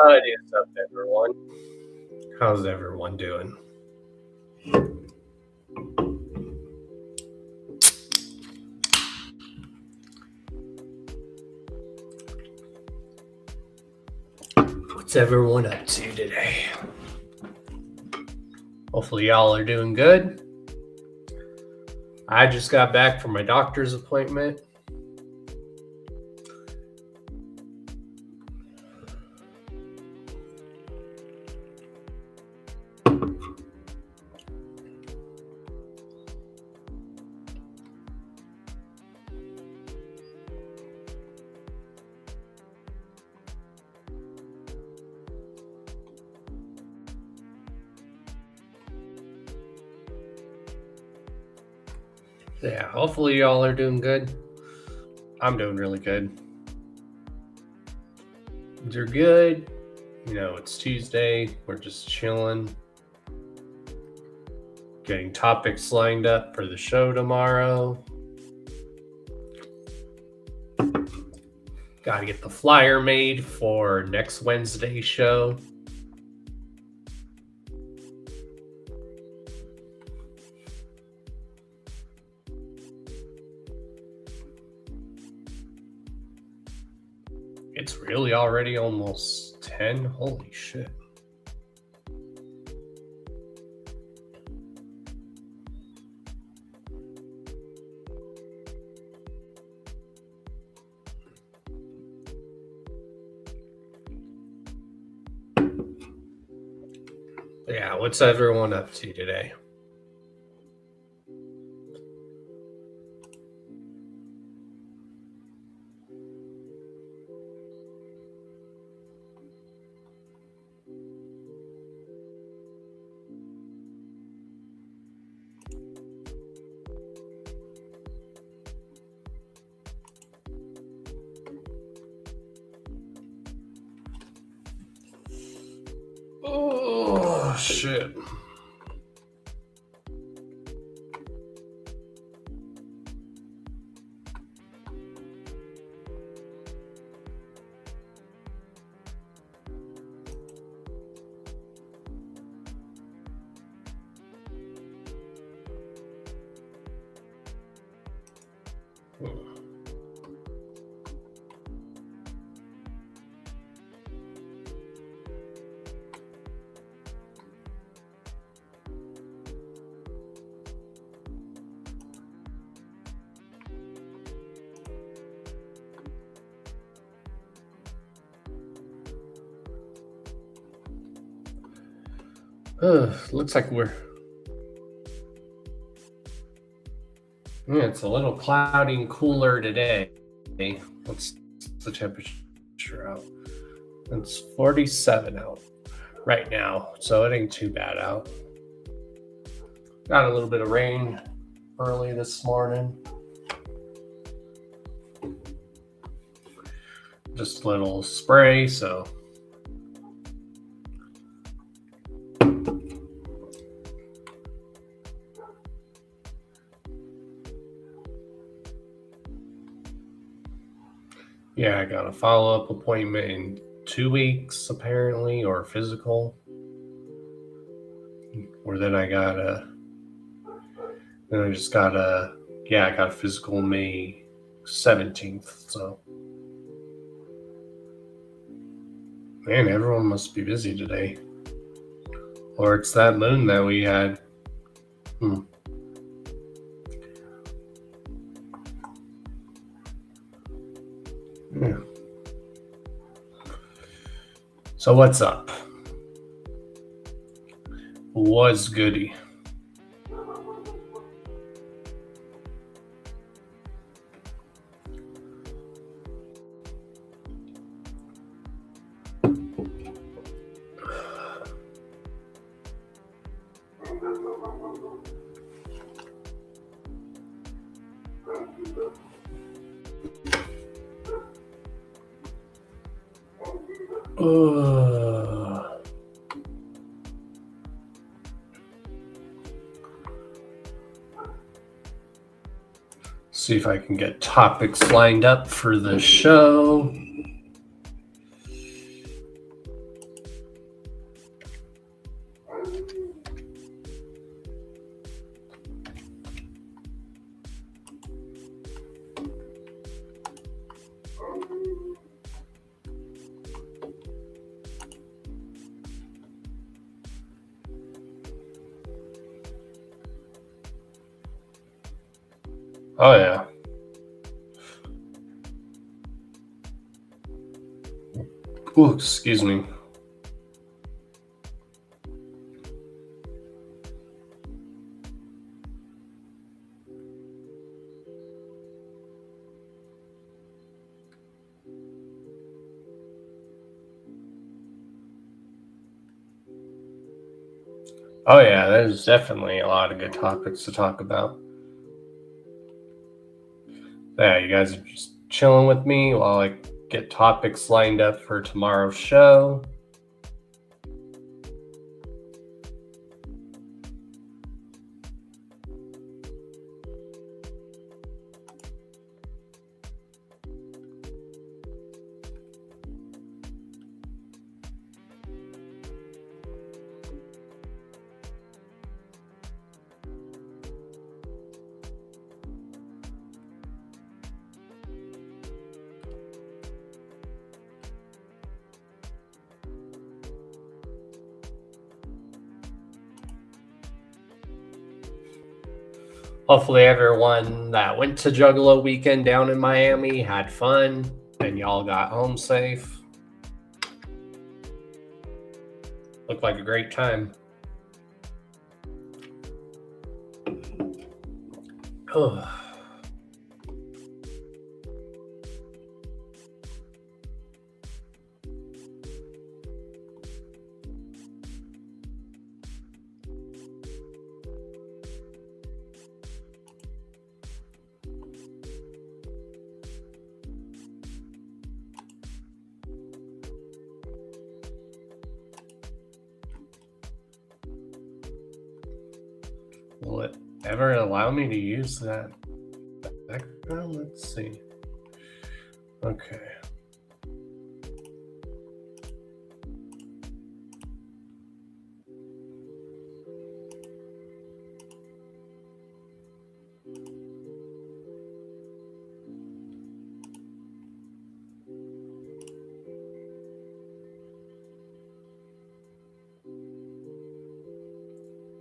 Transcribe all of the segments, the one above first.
What is up, everyone? How's everyone doing? What's everyone up to today? Hopefully y'all are doing good. I just got back from my doctor's appointment. Yeah, hopefully y'all are doing good. I'm doing really good. You're good. You know, it's Tuesday. We're just chilling. Getting topics lined up for the show tomorrow. Got to get the flyer made for next Wednesday's show. It's really already almost 10. Holy shit. Yeah, what's everyone up to today? Oh, shit. Looks like it's a little cloudy and cooler today. What's the temperature out? It's 47 out right now, so it ain't too bad out. Got a little bit of rain early this morning. Just a little spray, so yeah, I got a follow-up appointment in 2 weeks, apparently, or physical. Or then I got a physical May 17th, so. Man, everyone must be busy today. Or it's that moon that we had. Yeah. So what's up? What's goody? See if I can get topics lined up for the show. Oh, yeah. Ooh, excuse me. Oh, yeah, there's definitely a lot of good topics to talk about. Yeah, you guys are just chilling with me while I get topics lined up for tomorrow's show. Hopefully, everyone that went to Juggalo weekend down in Miami had fun and y'all got home safe. Looked like a great time. Oh. Will it ever allow me to use that background? Let's see. Okay.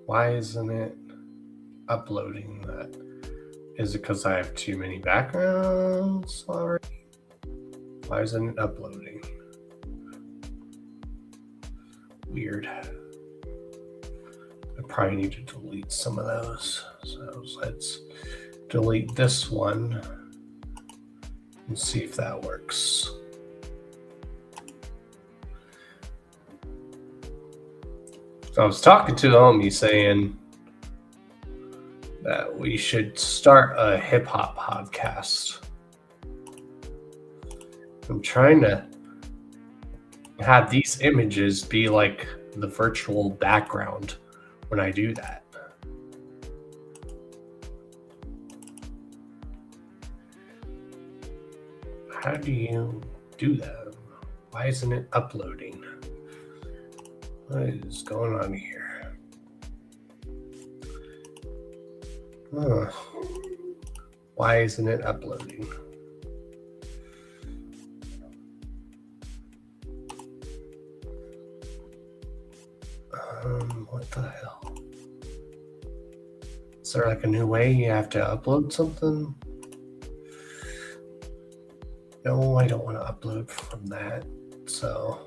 Why isn't it uploading that? Is it because I have too many backgrounds already? Why isn't it uploading? Weird. I probably need to delete some of those. So let's delete this one and see if that works. So I was talking to the homie saying that we should start a hip hop podcast. I'm trying to have these images be like the virtual background when I do that. How do you do that? Why isn't it uploading? What is going on here? Why isn't it uploading? What the hell? Is there like a new way you have to upload something? No, I don't want to upload from that. So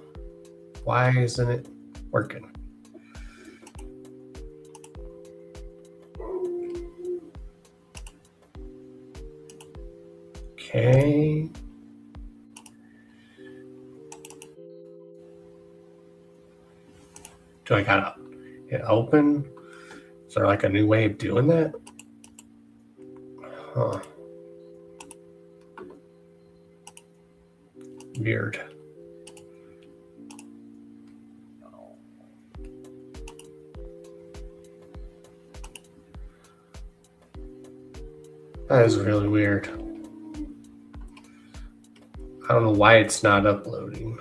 why isn't it working? Okay. Do I gotta hit open? Is there like a new way of doing that? Huh. Weird. That is really weird. I don't know why it's not uploading.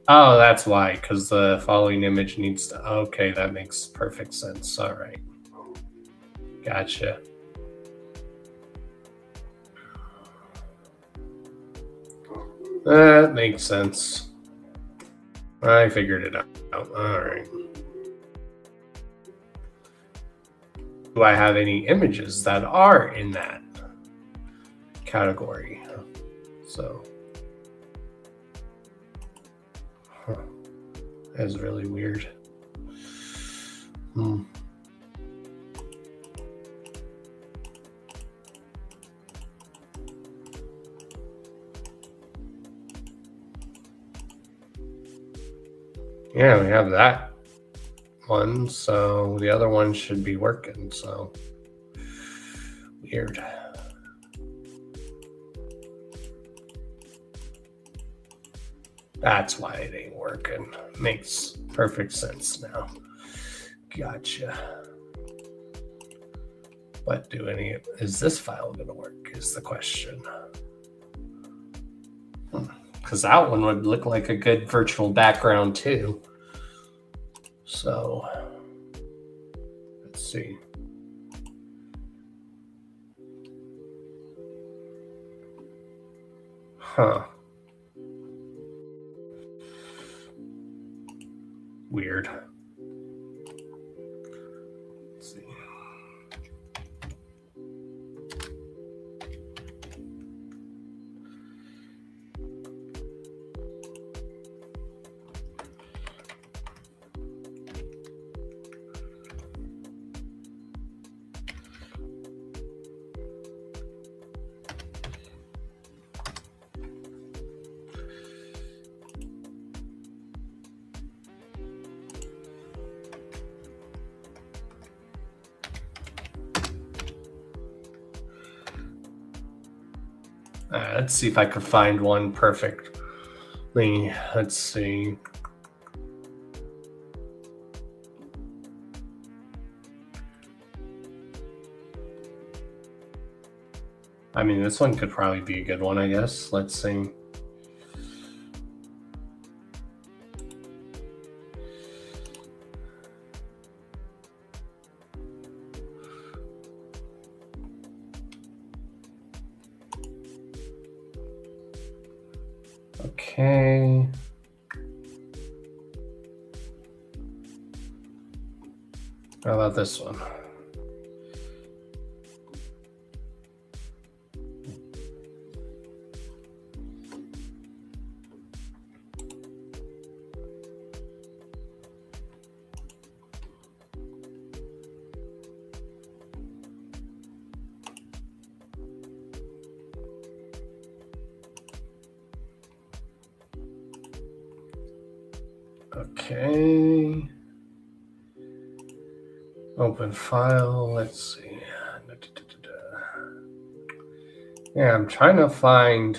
Oh, that's why, because the following image needs to... Okay, that makes perfect sense. All right. Gotcha. That makes sense. I figured it out. All right. do I have any images that are in that category? So that's really weird. Yeah, we have that one, so the other one should be working, so weird. That's why it ain't working. Makes perfect sense now. Gotcha. But is this file gonna work is the question. Because that one would look like a good virtual background too. So let's see. Weird. Let's see. Let's see if I could find one perfectly. Let's see. I mean, this one could probably be a good one, I guess. Let's see. Okay. How about this one? Okay. Open file. Let's see. Yeah, I'm trying to find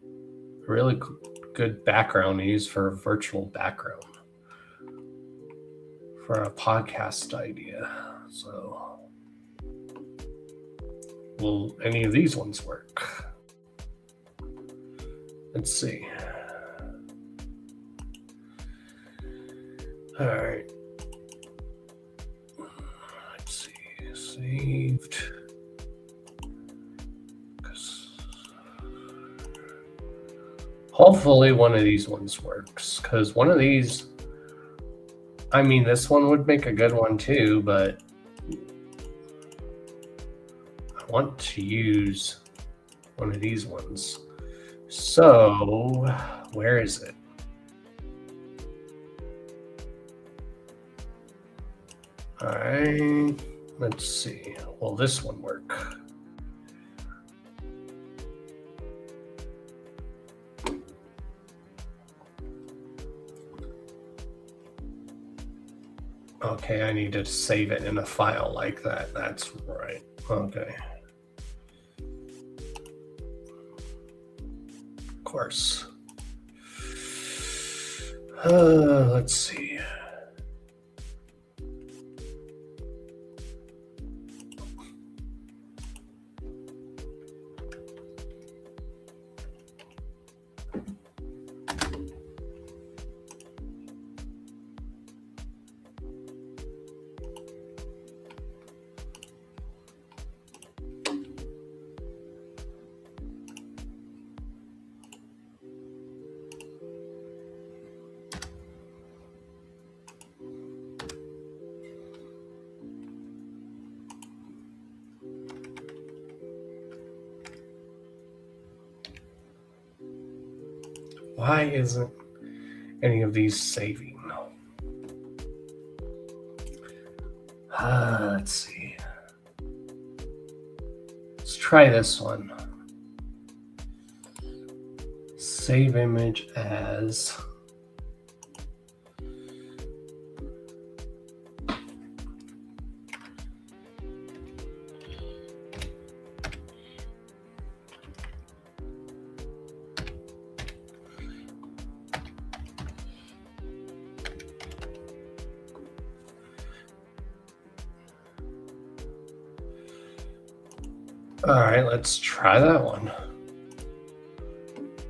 a really good background to use for a virtual background for a podcast idea. So, will any of these ones work? Let's see. All right. Let's see. Saved. Hopefully one of these ones works, because one of these, I mean, this one would make a good one too, but I want to use one of these ones. So, where is it? All right, let's see. Will this one work? Okay, I need to save it in a file like that. That's right. Okay. Of course. Let's see. Why isn't any of these saving? Let's see. Let's try this one. Save image as. All right, let's try that one.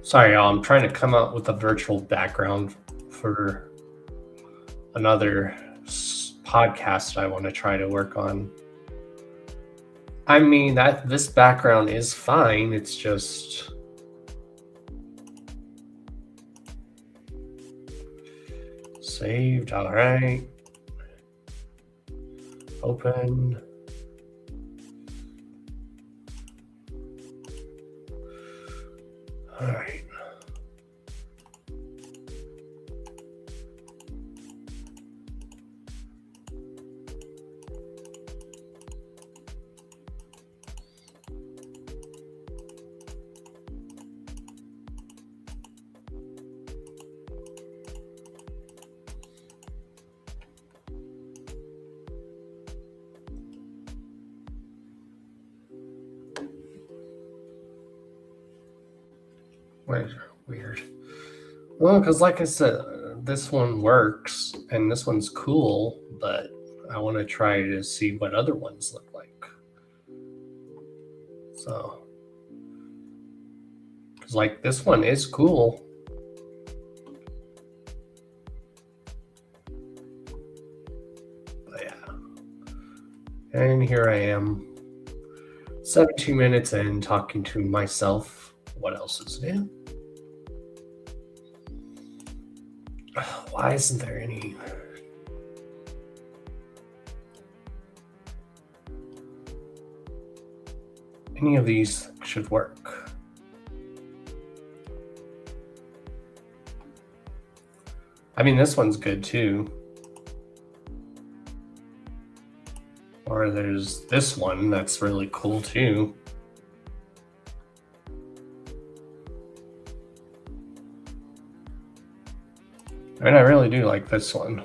Sorry, y'all. I'm trying to come up with a virtual background for another podcast I want to try to work on. I mean, this background is fine. It's just saved. All right. Open. All right. Weird. Well, because like I said, this one works and this one's cool, but I want to try to see what other ones look like. So, because like this one is cool. But yeah. And here I am, 17 minutes in, talking to myself. What else is new? Why isn't there any? Any of these should work. I mean, this one's good too. Or there's this one that's really cool too. I mean, I really do like this one.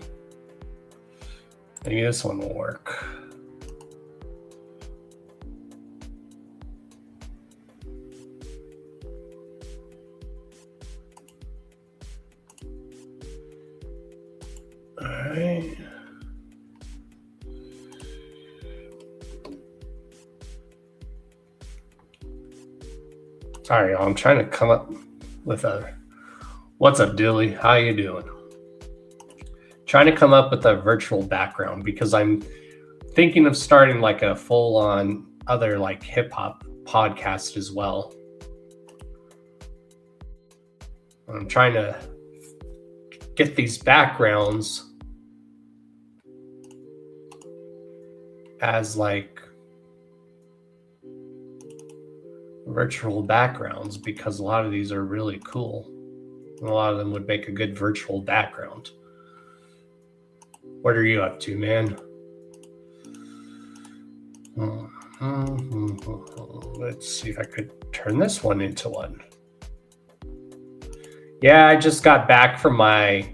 Maybe this one will work. All right. Sorry, y'all. I'm trying to come up with a. What's up, Dilly? How you doing? Trying to come up with a virtual background because I'm thinking of starting like a full-on other like hip-hop podcast as well. I'm trying to get these backgrounds as like virtual backgrounds because a lot of these are really cool. And a lot of them would make a good virtual background. What are you up to, man? Let's see if I could turn this one into one. Yeah, I just got back from my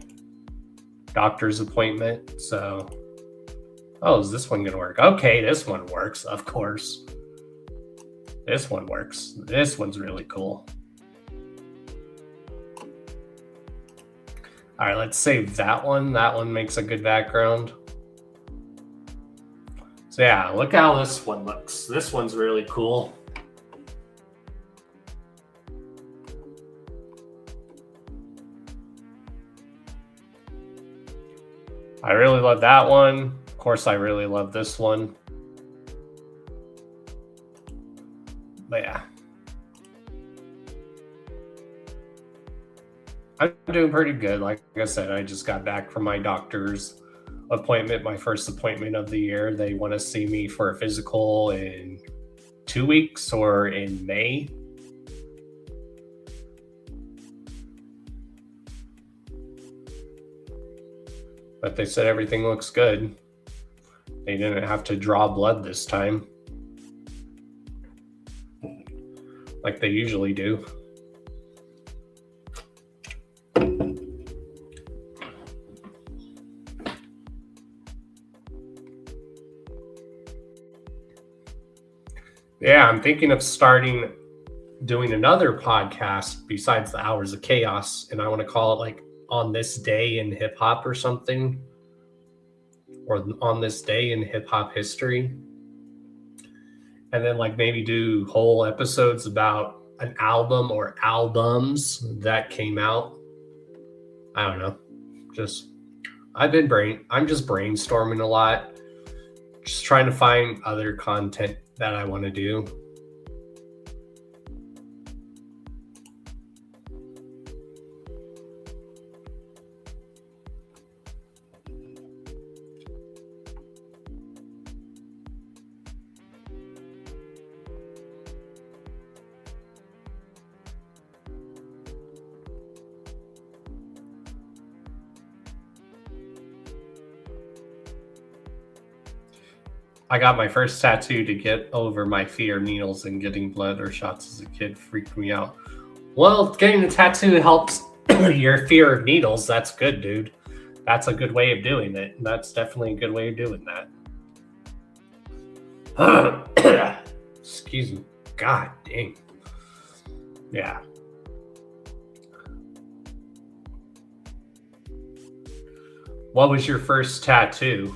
doctor's appointment, so... Oh, is this one gonna work? Okay, this one works, of course. This one works. This one's really cool. All right, let's save that one. That one makes a good background. So yeah, look how this one looks. This one's really cool. I really love that one. Of course, I really love this one. But yeah. I'm doing pretty good. Like I said, I just got back from my doctor's appointment, my first appointment of the year. They want to see me for a physical in 2 weeks or in May. But they said everything looks good. They didn't have to draw blood this time, like they usually do. Yeah, I'm thinking of doing another podcast besides the Hours of Chaos, and I want to call it like On This Day in Hip Hop or something, or On This Day in Hip Hop History. And then like maybe do whole episodes about an album or albums that came out. I don't know. I'm just brainstorming a lot. Just trying to find other content that I want to do. I got my first tattoo to get over my fear of needles, and getting blood or shots as a kid freaked me out. Well, getting a tattoo helps your fear of needles. That's good, dude. That's a good way of doing it. That's definitely a good way of doing that. Excuse me. God dang. Yeah. What was your first tattoo?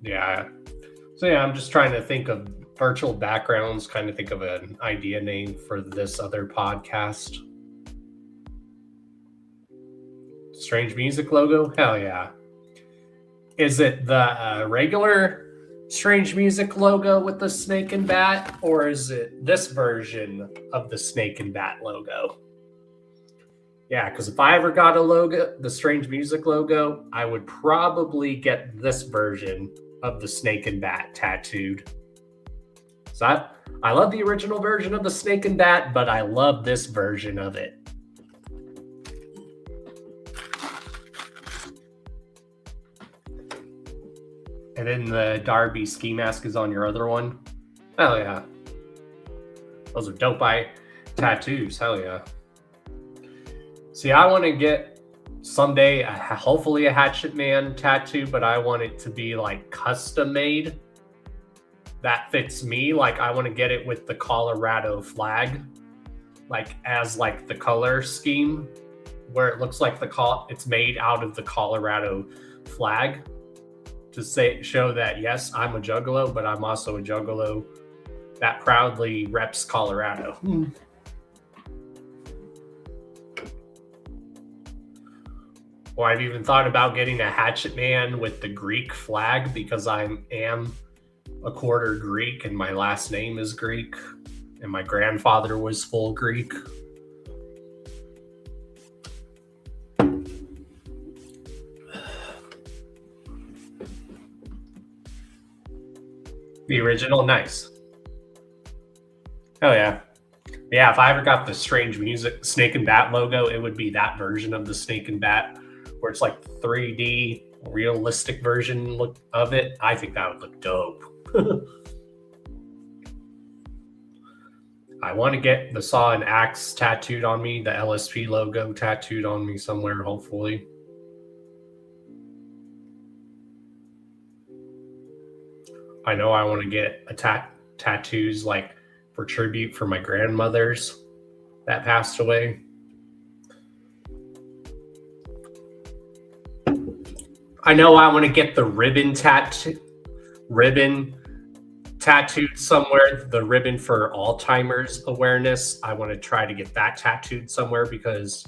Yeah. So yeah, I'm just trying to think of virtual backgrounds, kind of think of an idea name for this other podcast. Strange Music logo? Hell yeah. Is it the regular Strange Music logo with the snake and bat, or is it this version of the snake and bat logo? Yeah, because if I ever got a logo, the Strange Music logo, I would probably get this version of the snake and bat tattooed. So I love the original version of the snake and bat, but I love this version of it. And then the Darby ski mask is on your other one. Hell yeah. Those are dope tattoos. Hell yeah. See, I want to get someday, hopefully a Hatchet Man tattoo, but I want it to be like custom made. That fits me. Like I want to get it with the Colorado flag, like as like the color scheme, where it looks like it's made out of the Colorado flag, to show that yes, I'm a juggalo, but I'm also a juggalo that proudly reps Colorado. Or I've even thought about getting a Hatchet Man with the Greek flag, because I am a quarter Greek and my last name is Greek and my grandfather was full Greek. The original, nice. Oh yeah. Yeah, if I ever got the Strange Music Snake and Bat logo, it would be that version of the Snake and Bat, where it's like 3D realistic version of it. I think that would look dope. I want to get the Saw and Axe tattooed on me, the LSP logo tattooed on me somewhere, hopefully. I know I want to get tattoos like for tribute for my grandmothers that passed away. I know I want to get the ribbon tattooed somewhere, the ribbon for Alzheimer's awareness. I want to try to get that tattooed somewhere, because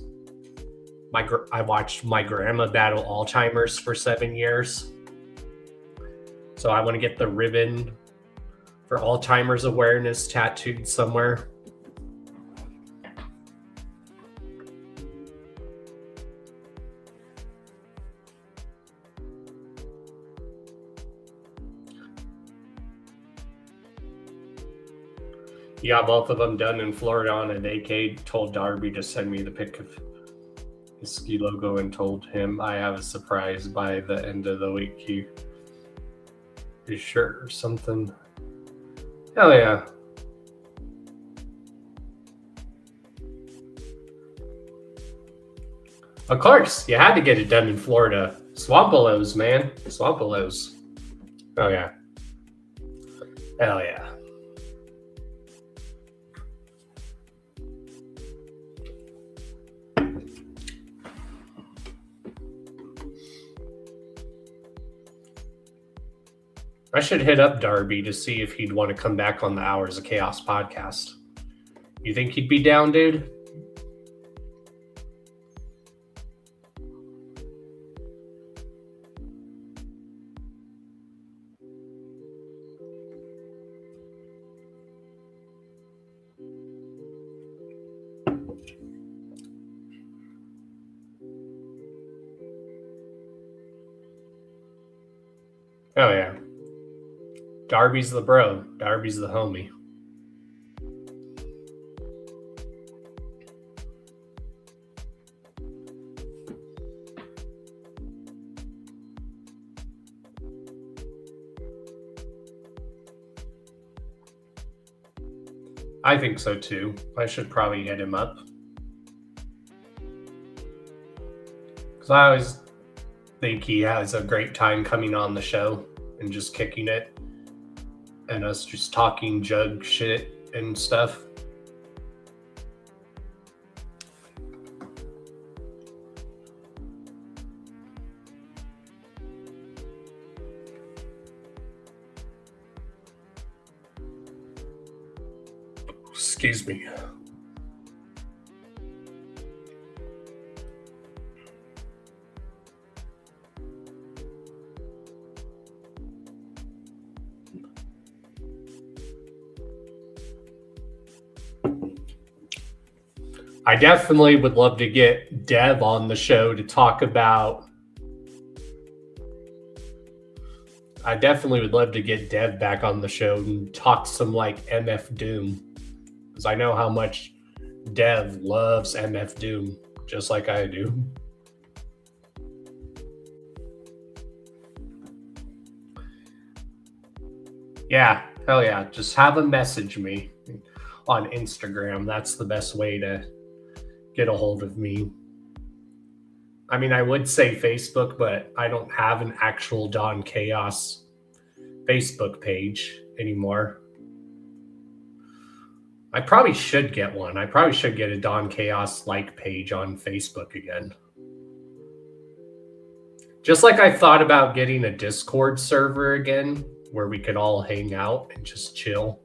I watched my grandma battle Alzheimer's for 7 years. So I want to get the ribbon for Alzheimer's awareness tattooed somewhere. You got both of them done in Florida on a vacay. Told Darby to send me the pic of his ski logo and told him I have a surprise by the end of the week. His shirt or something. Hell yeah. Of course, you had to get it done in Florida. Swampolos, man. Swampolos. Oh yeah. Hell yeah. I should hit up Darby to see if he'd want to come back on the Hours of Chaos podcast. You think he'd be down, dude? Oh yeah. Darby's the bro. Darby's the homie. I think so too. I should probably hit him up. Because I always think he has a great time coming on the show and just kicking it. And us just talking jug shit and stuff. Excuse me. I definitely would love to get Dev on the show to talk about. I definitely would love to get Dev back on the show and talk some like MF Doom. Because I know how much Dev loves MF Doom, just like I do. Yeah, hell yeah. Just have him message me on Instagram. That's the best way to get a hold of me. I mean, I would say Facebook, but I don't have an actual Don Chaos Facebook page anymore. I probably should get one. I probably should get a Don Chaos like page on Facebook again. Just like I thought about getting a Discord server again where we could all hang out and just chill.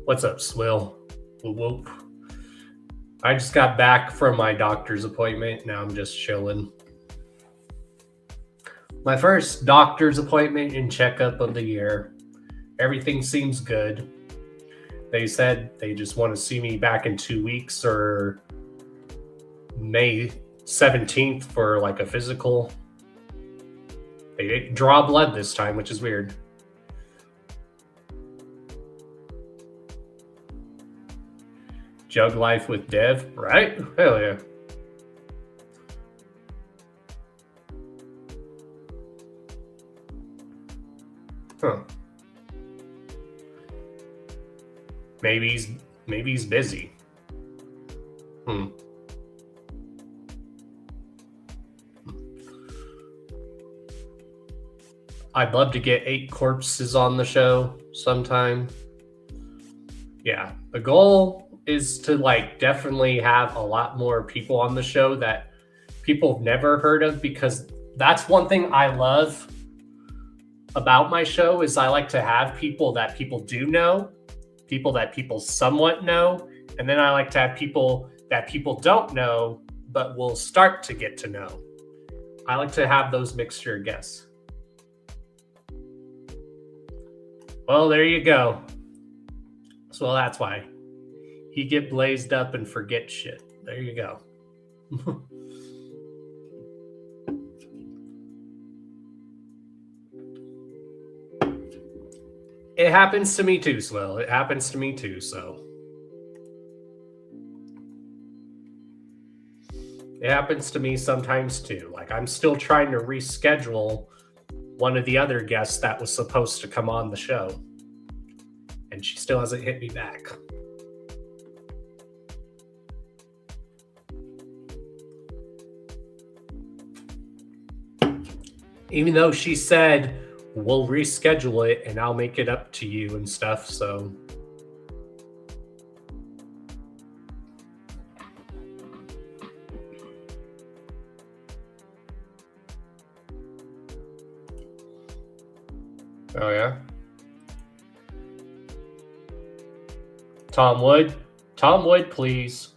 What's up, Swill? Whoop whoop. I just got back from my doctor's appointment. Now I'm just chilling. My first doctor's appointment and checkup of the year. Everything seems good. They said they just want to see me back in 2 weeks or May 17th for like a physical. They didn't draw blood this time, which is weird. Jug life with Dev, right? Hell yeah. Huh. Maybe he's busy. I'd love to get 8 corpses on the show sometime. Yeah, the goal is to like definitely have a lot more people on the show that people have never heard of, because that's one thing I love about my show is I like to have people that people do know, people that people somewhat know, and then I like to have people that people don't know but will start to get to know. I like to have those mixture guests. Well, there you go. So that's why he get blazed up and forget shit. There you go. It happens to me too, Swill. It happens to me too, so. It happens to me sometimes too. Like, I'm still trying to reschedule one of the other guests that was supposed to come on the show, and she still hasn't hit me back. Even though she said, we'll reschedule it and I'll make it up to you and stuff, so. Oh, yeah? Tom Wood? Tom Wood, please.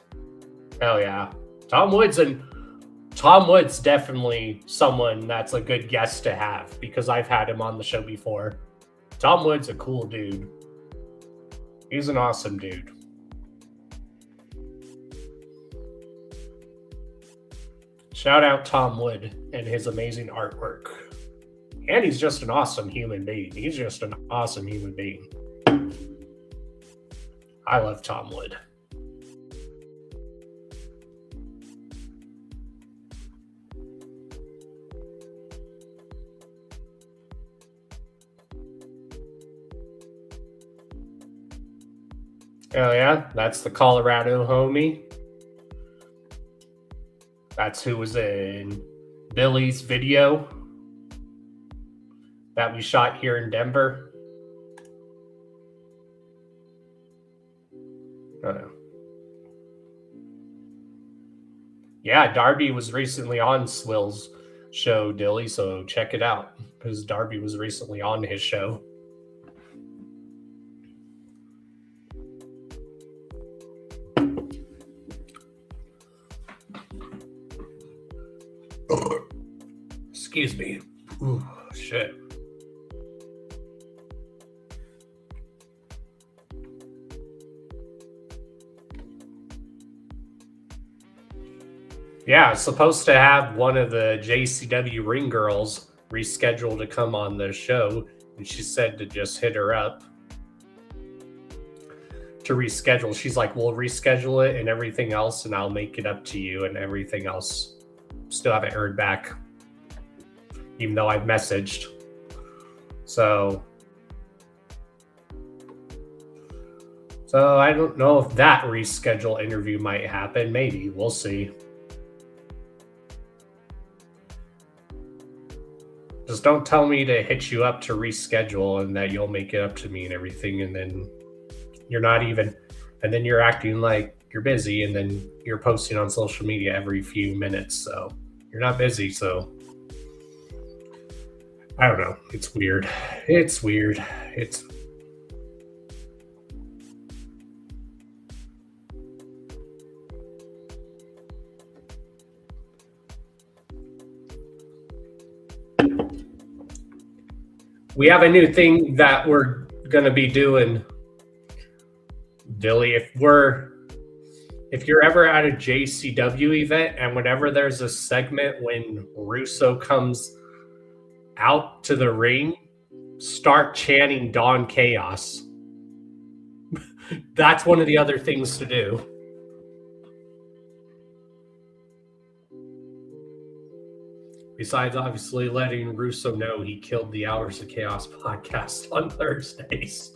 Hell yeah. Tom Wood's definitely someone that's a good guest to have because I've had him on the show before. Tom Wood's a cool dude. He's an awesome dude. Shout out Tom Wood and his amazing artwork. And he's just an awesome human being. He's just an awesome human being. I love Tom Wood. Oh yeah, that's the Colorado homie. That's who was in Billy's video that we shot here in Denver. Yeah, Darby was recently on Swill's show, Dilly, so check it out because Darby was recently on his show. Excuse me. Ooh, shit. Yeah, supposed to have one of the JCW ring girls rescheduled to come on the show, and she said to just hit her up to reschedule. She's like, we'll reschedule it and everything else, and I'll make it up to you and everything else. Still haven't heard back, even though I've messaged. So I don't know if that reschedule interview might happen. Maybe. We'll see. Just don't tell me to hit you up to reschedule and that you'll make it up to me and everything, and then you're not even, and then you're acting like you're busy, and then you're posting on social media every few minutes, so you're not busy, so I don't know. It's weird. It's weird. It's we have a new thing that we're going to be doing, Dilly. If you're ever at a JCW event and whenever there's a segment when Russo comes out to the ring, start chanting Dawn Chaos. That's one of the other things to do. Besides, obviously, letting Russo know he killed the Hours of Chaos podcast on Thursdays.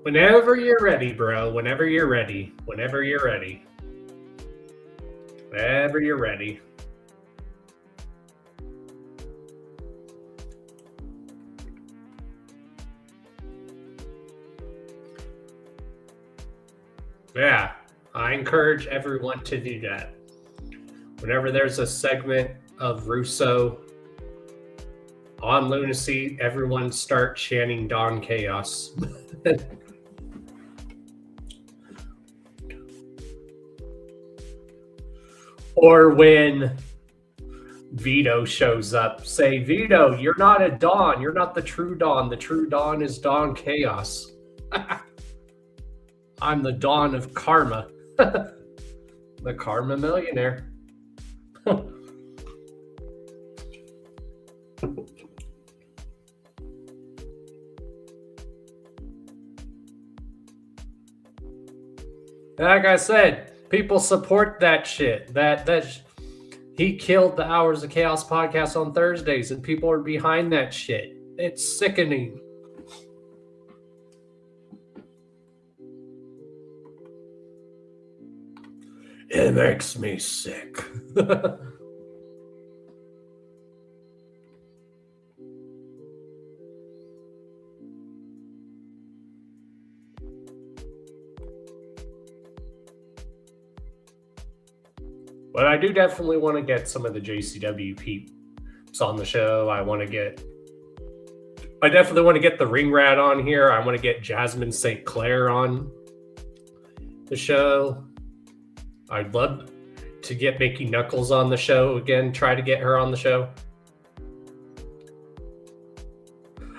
Whenever you're ready, bro. Whenever you're ready. Whenever you're ready. Whenever you're ready. Yeah, I encourage everyone to do that. Whenever there's a segment of Russo on Lunacy, everyone start chanting Don Chaos. Or when Vito shows up, say, Vito, you're not a Don. You're not the true Don. The true Don is Don Chaos. I'm the Don of Karma. The Karma Millionaire. Like I said, people support that shit. He killed the Hours of Chaos podcast on Thursdays, and people are behind that shit. It's sickening. It makes me sick. But I do definitely want to get some of the JCW peeps on the show. I definitely want to get the Ring Rat on here. I want to get Jasmine St. Clair on the show. I'd love to get Mickey Knuckles on the show again. Try to get her on the show.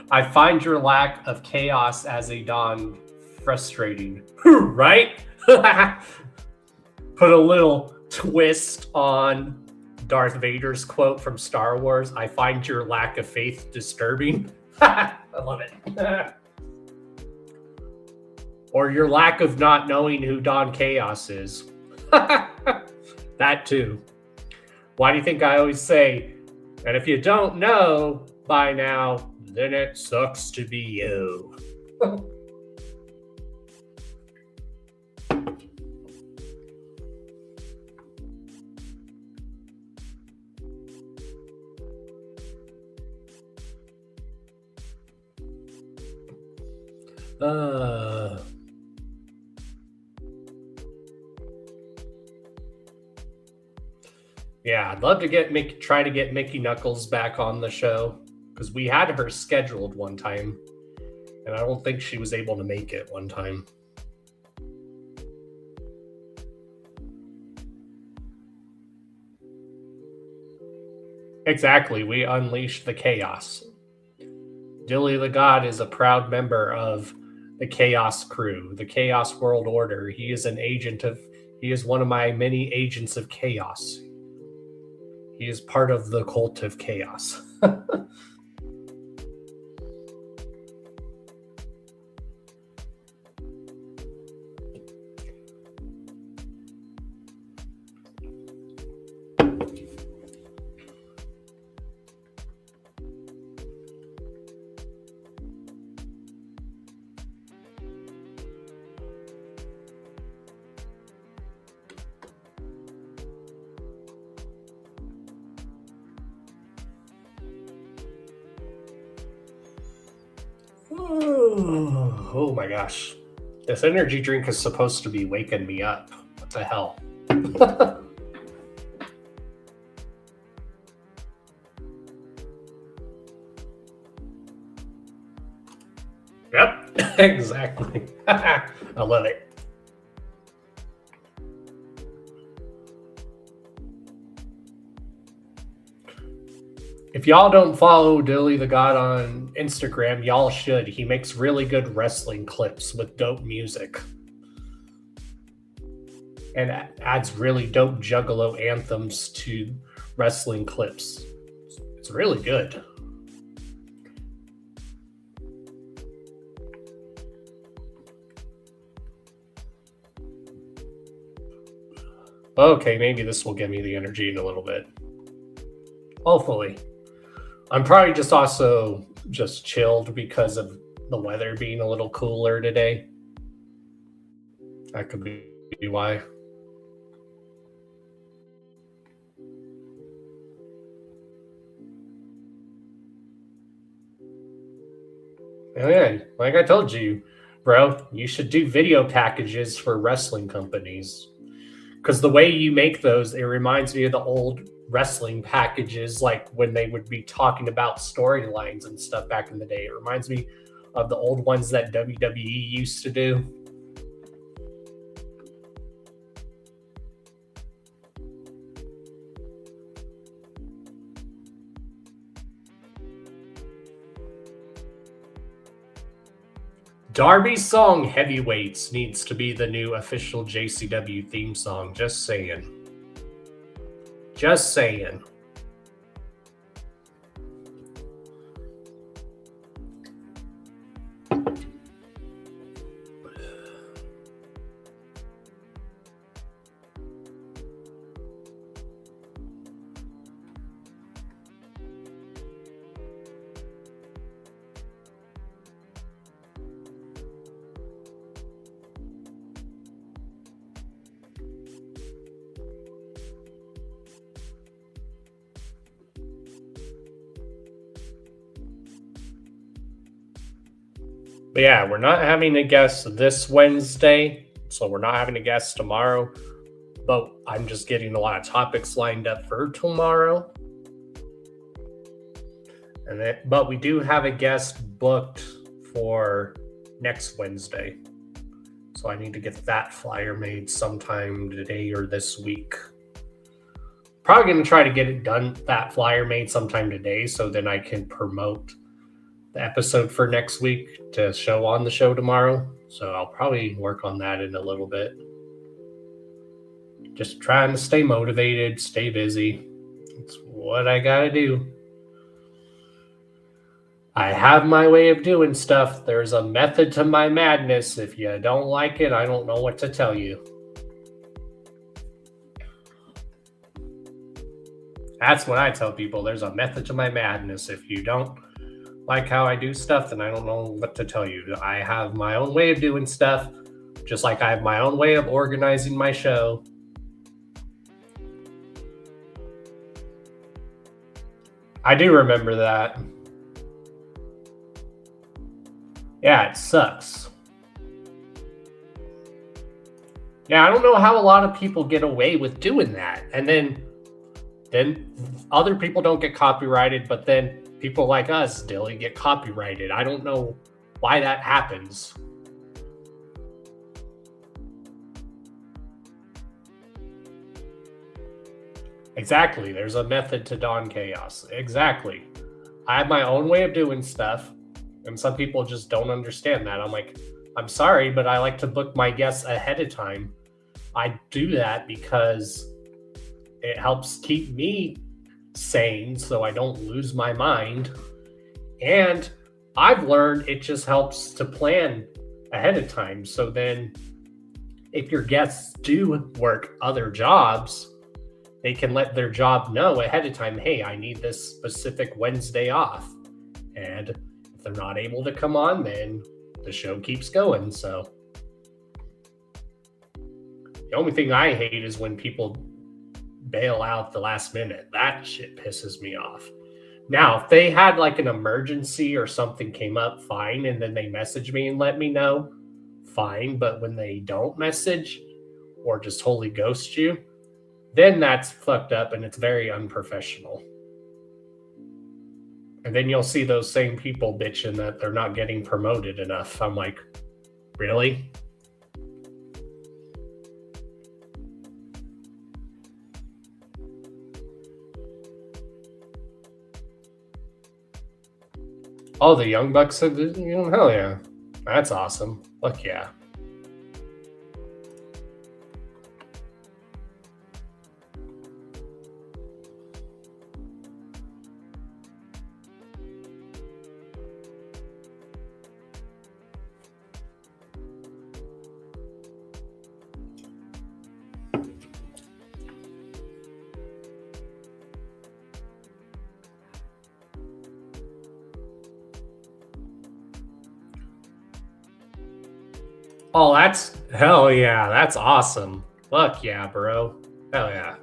I find your lack of chaos as a Don frustrating. Right? Put a little twist on Darth Vader's quote from Star Wars. I find your lack of faith disturbing. I love it. Or your lack of not knowing who Don Chaos is. That too. Why do you think I always say, and if you don't know by now, then it sucks to be you. Yeah, I'd love to try to get Mickey Knuckles back on the show, because we had her scheduled one time, and I don't think she was able to make it one time. Exactly, we unleashed the chaos. Dilly the God is a proud member of the Chaos Crew, the Chaos World Order. He is one of my many agents of chaos. He is part of the cult of chaos. Oh my gosh. This energy drink is supposed to be waking me up. What the hell? Yep, exactly. I love it. If y'all don't follow Dilly the God on Instagram, y'all should. He makes really good wrestling clips with dope music. And adds really dope juggalo anthems to wrestling clips. It's really good. Okay, maybe this will give me the energy in a little bit. Hopefully. I'm probably just chilled because of the weather being a little cooler today. That could be why. And like I told you, bro, you should do video packages for wrestling companies. Because the way you make those, it reminds me of the old wrestling packages, like when they would be talking about storylines and stuff back in the day. It reminds me of the old ones that WWE used to do. Darby's song Heavyweights needs to be the new official JCW theme song. Just saying. Just saying. But yeah, we're not having a guest this Wednesday, so we're not having a guest tomorrow. But I'm just getting a lot of topics lined up for tomorrow. But we do have a guest booked for next Wednesday. So I need to get that flyer made sometime today or this week. Probably going to try to get it done, that flyer made sometime today, so then I can promote the episode for next week to show on the show tomorrow. So I'll probably work on that in a little bit. Just trying to stay motivated, stay busy. It's what I gotta do. I have my way of doing stuff. There's a method to my madness. If you don't like it, I don't know what to tell you. That's what I tell people. There's a method to my madness. If you don't like how I do stuff, then I don't know what to tell you. I have my own way of doing stuff, just like I have my own way of organizing my show. I do remember that. Yeah, it sucks. Yeah, I don't know how a lot of people get away with doing that. And then other people don't get copyrighted, but then people like us still get copyrighted. I don't know why that happens. Exactly. There's a method to Dawn Chaos. Exactly. I have my own way of doing stuff, and some people just don't understand that. I'm like, I'm sorry, but I like to book my guests ahead of time. I do that because it helps keep me sane so I don't lose my mind. And I've learned it just helps to plan ahead of time. So then if your guests do work other jobs, they can let their job know ahead of time, hey, I need this specific Wednesday off. And if they're not able to come on, then the show keeps going. So the only thing I hate is when people bail out the last minute. That shit pisses me off. Now, if they had like an emergency or something came up, fine, and then they message me and let me know, fine. But when they don't message or just wholly ghost you, then that's fucked up and it's very unprofessional. And then you'll see those same people bitching that they're not getting promoted enough. I'm like, really? Oh, the Young Bucks said, hell yeah. That's awesome. Fuck yeah. Oh, that's hell yeah. That's awesome. Fuck yeah, bro. Hell yeah.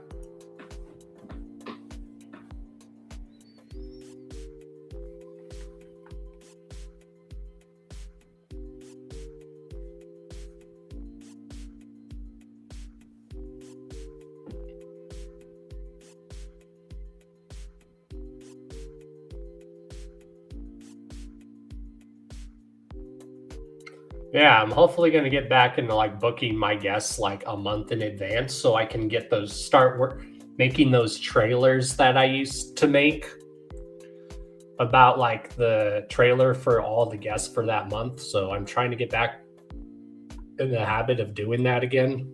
Yeah, I'm hopefully going to get back into like booking my guests like a month in advance so I can get those start work making those trailers that I used to make about like the trailer for all the guests for that month. So I'm trying to get back in the habit of doing that again.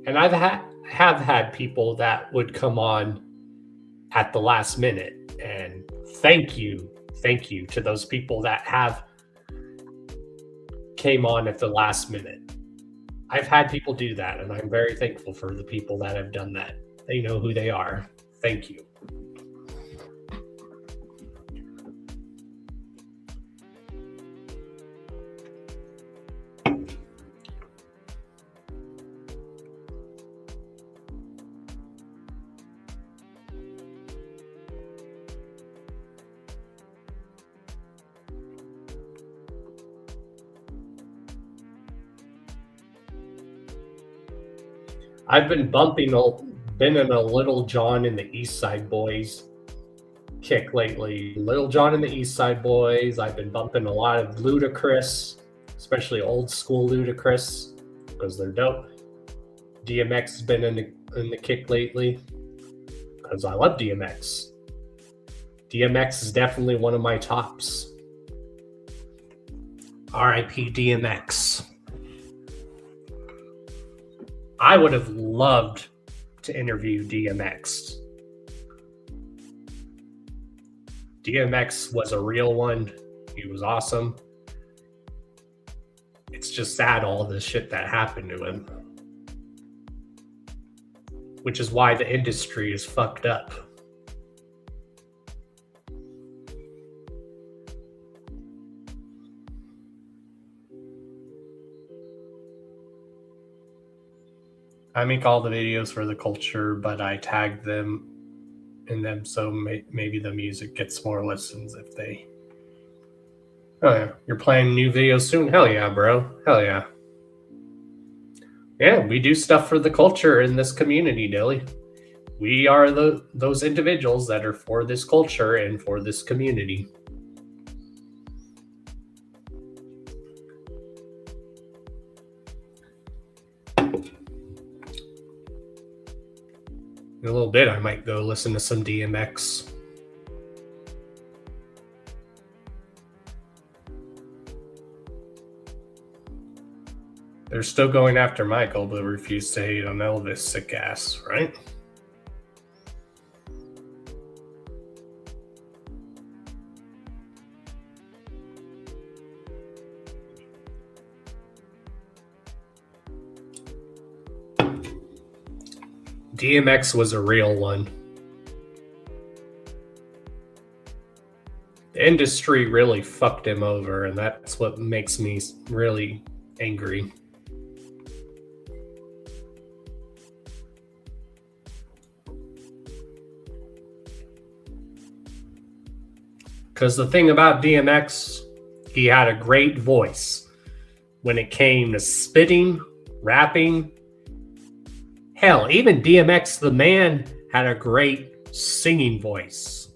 And have had people that would come on at the last minute, and thank you to those people that have came on at the last minute. I've had people do that, and I'm very thankful for the people that have done that. They know who they are. Thank you. I've been been in a Little John and the East Side Boys kick lately. Little John and the East Side Boys. I've been bumping a lot of Ludacris, especially old school Ludacris, because they're dope. DMX has been in the kick lately because I love DMX. DMX is definitely one of my tops. R.I.P. DMX. I would have loved to interview DMX. DMX was a real one. He was awesome. It's just sad all the shit that happened to him. Which is why the industry is fucked up. I make all the videos for the culture, but I tag them in them so maybe the music gets more listens if they... Oh yeah, you're playing new videos soon? Hell yeah, bro. Hell yeah. Yeah, we do stuff for the culture in this community, Dilly. We are those individuals that are for this culture and for this community. In a little bit, I might go listen to some DMX. They're still going after Michael, but refuse to hate on Elvis' sick ass, right? DMX was a real one. The industry really fucked him over, and that's what makes me really angry. Because the thing about DMX, he had a great voice when it came to spitting, rapping. Hell, even DMX the man had a great singing voice.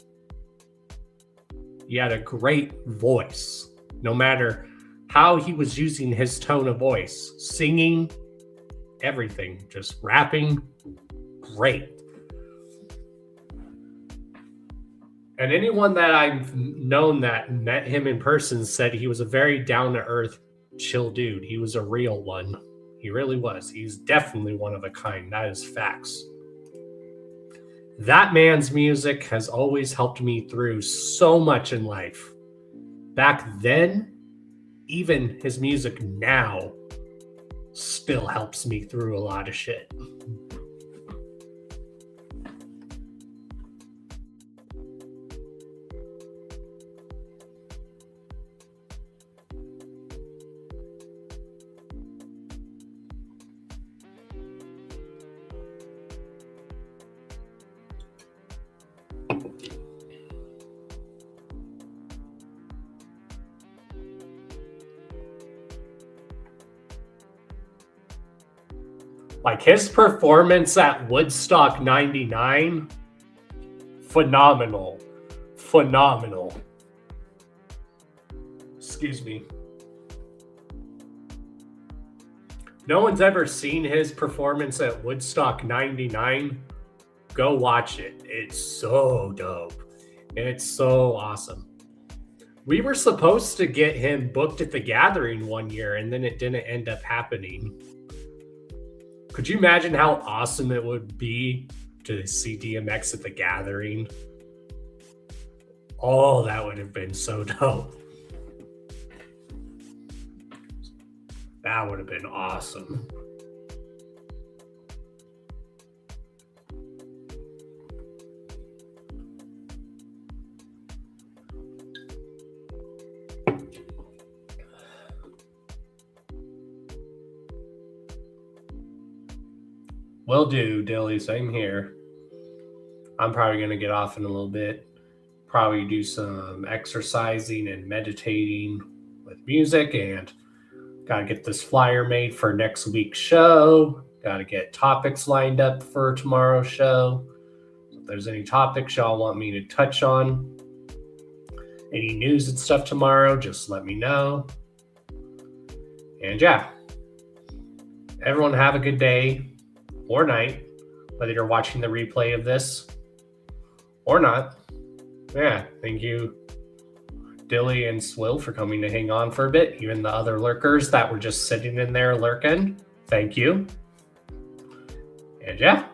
He had a great voice, no matter how he was using his tone of voice, singing, everything, just rapping, great. And anyone that I've known that met him in person said he was a very down-to-earth, chill dude. He was a real one. He really was. He's definitely one of a kind. That is facts. That man's music has always helped me through so much in life. Back then, even his music now still helps me through a lot of shit. Like his performance at Woodstock 99, phenomenal. Phenomenal. Excuse me. No one's ever seen his performance at Woodstock 99. Go watch it. It's so dope. It's so awesome. We were supposed to get him booked at the Gathering one year, and then it didn't end up happening. Could you imagine how awesome it would be to see DMX at the Gathering? Oh, that would have been so dope. That would have been awesome. Will do, Dilly. Same here. I'm probably going to get off in a little bit. Probably do some exercising and meditating with music, and got to get this flyer made for next week's show. Got to get topics lined up for tomorrow's show. So if there's any topics y'all want me to touch on, any news and stuff tomorrow, just let me know. And yeah, everyone have a good day or night, whether you're watching the replay of this or not. Yeah, thank you, Dilly and Swill, for coming to hang on for a bit. Even the other lurkers that were just sitting in there lurking, thank you. And yeah,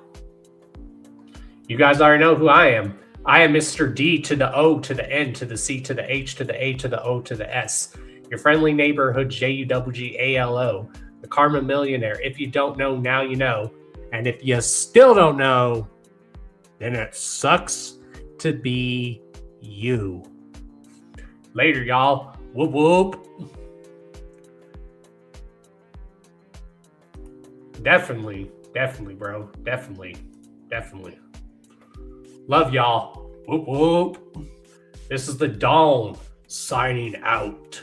you guys already know who I am. I am Mr. D to the O to the N to the C to the H to the A to the O to the S. Your friendly neighborhood JUWGALO, the Karma Millionaire. If you don't know, now you know. And if you still don't know, then it sucks to be you. Later, y'all. Whoop, whoop. Definitely, bro. Definitely. Love y'all. Whoop, whoop. This is the Dawn signing out.